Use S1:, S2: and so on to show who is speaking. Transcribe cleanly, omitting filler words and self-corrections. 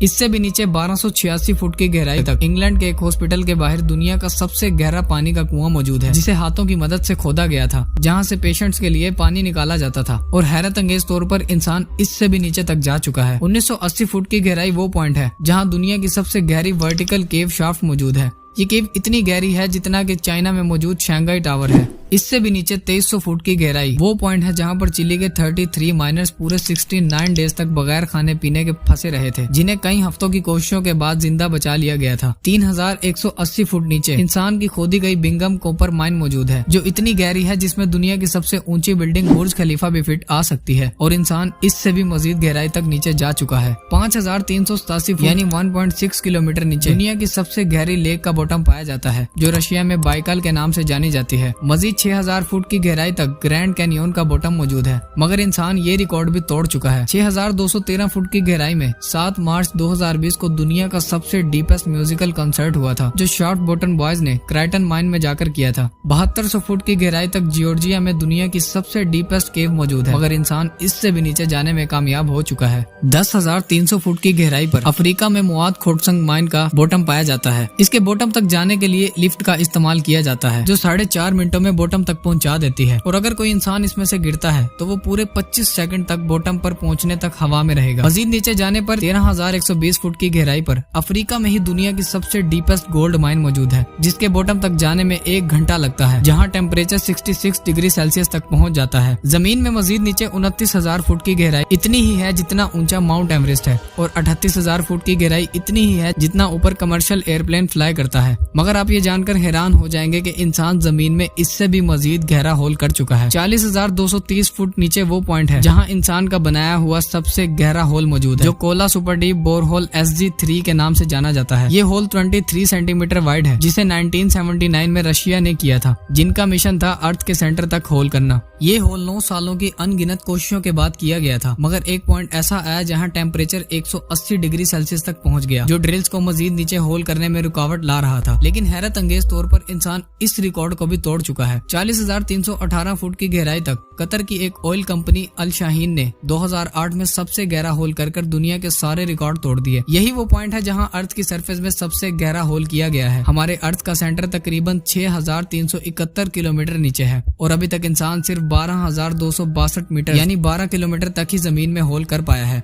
S1: اس سے بھی نیچے 1286 فٹ کی گہرائی تک انگلینڈ کے ایک ہاسپٹل کے باہر دنیا کا سب سے گہرا پانی کا کنواں موجود ہے، جسے ہاتھوں کی مدد سے کھودا گیا تھا، جہاں سے پیشنٹس کے لیے پانی نکالا جاتا تھا، اور حیرت انگیز طور پر انسان اس سے بھی نیچے تک جا چکا ہے۔ 1980 فٹ کی گہرائی وہ پوائنٹ ہے جہاں دنیا کی سب سے گہری ورٹیکل کیو شافٹ موجود ہے۔ یہ کیو اتنی گہری ہے جتنا کہ چائنا میں موجود شنگھائی ٹاور ہے۔ اس سے بھی نیچے 2300 فٹ کی گہرائی وہ پوائنٹ ہے جہاں پر چلی کے 33 مائنرز پورے 69 ڈیز تک بغیر کھانے پینے کے پھنسے رہے تھے، جنہیں کئی ہفتوں کی کوششوں کے بعد زندہ بچا لیا گیا تھا۔ 3180 فٹ نیچے انسان کی کھودی گئی بنگم کوپر مائن موجود ہے، جو اتنی گہری ہے جس میں دنیا کی سب سے اونچی بلڈنگ برج خلیفہ بھی فٹ آ سکتی ہے، اور انسان اس سے بھی مزید گہرائی تک نیچے جا چکا ہے۔ 5387 فٹ یعنی 1.6 کلومیٹر نیچے دنیا کی سب سے گہری لیک کا باٹم پایا جاتا ہے، جو رشیا میں بائیکل کے نام سے جانی جاتی ہے۔ مزید 6000 فٹ کی گہرائی تک گرینڈ کینیون کا باٹم موجود ہے، مگر انسان یہ ریکارڈ بھی توڑ چکا ہے۔ 6213 فٹ کی گہرائی میں 7 مارچ 2020 کو دنیا کا سب سے ڈیپسٹ میوزیکل کنسرٹ ہوا تھا، جو شارٹ بوٹن بوائز نے کرائٹن مائن میں جا کر کیا تھا۔ 7200 فٹ کی گہرائی تک جیورجیا میں دنیا کی سب سے ڈیپسٹ کیو موجود ہے، مگر انسان اس سے بھی نیچے جانے میں کامیاب ہو چکا ہے۔ 10300 فٹ کی گہرائی پر افریقہ میں مواد کھوٹسنگ مائن کا باٹم پایا جاتا ہے۔ اس کے باٹم تک جانے کے لیے لفٹ کا استعمال کیا جاتا ہے، جو 4.5 منٹوں میں باٹم تک پہنچا دیتی ہے، اور اگر کوئی انسان اس میں سے گرتا ہے تو وہ پورے 25 سیکنڈ تک باٹم پر پہنچنے تک ہوا میں رہے گا۔ مزید نیچے جانے پر 13120 فٹ کی گہرائی پر افریقہ میں ہی دنیا کی سب سے ڈیپسٹ گولڈ مائن موجود ہے، جس کے باٹم تک جانے میں 1 گھنٹہ لگتا ہے، جہاں ٹیمپریچر 66 ڈگری سیلسیس تک پہنچ جاتا ہے۔ زمین میں مزید نیچے 29000 فٹ کی گہرائی اتنی ہی ہے جتنا اونچا ماؤنٹ ایوریسٹ ہے، اور 38000 فٹ کی گہرائی اتنی ہی ہے جتنا اوپر کمرشل ایئر پلین فلائی کرتا ہے۔ مگر آپ یہ جان کر حیران ہو جائیں گے کہ انسان زمین میں اس سے بھی مزید گہرا ہول کر چکا ہے۔ 40230 فٹ نیچے وہ پوائنٹ ہے جہاں انسان کا بنایا ہوا سب سے گہرا ہول موجود ہے، جو Kola super deep bore hole SG3 کے نام سے جانا جاتا ہے۔ یہ ہول 23 سینٹی میٹر وائڈ ہے، جسے 1979 میں رشیا نے کیا تھا، جن کا مشن تھا ارتھ کے سینٹر تک ہول کرنا۔ یہ ہول 9 سالوں کی ان گنت کوششوں کے بعد کیا گیا تھا، مگر ایک پوائنٹ ایسا آیا جہاں ٹیمپریچر 180 ڈگری سیلسیس تک پہنچ گیا، جو ڈرلز کو مزید نیچے ہول کرنے میں رکاوٹ لا رہا تھا۔ لیکن حیرت انگیز طور پر انسان اس ریکارڈ کو بھی توڑ چکا ہے۔ 40318 فٹ کی گہرائی تک قطر کی ایک آئل کمپنی الشاہین نے 2008 میں سب سے گہرا ہول کر دنیا کے سارے ریکارڈ توڑ دیے۔ یہی وہ پوائنٹ ہے جہاں ارتھ کی سرفیس میں سب سے گہرا ہول کیا گیا ہے۔ ہمارے ارتھ کا سینٹر تقریباً 6371 کلومیٹر نیچے ہے، اور ابھی تک انسان صرف 12262 میٹر یعنی 12 کلومیٹر تک ہی زمین میں ہول کر پایا ہے۔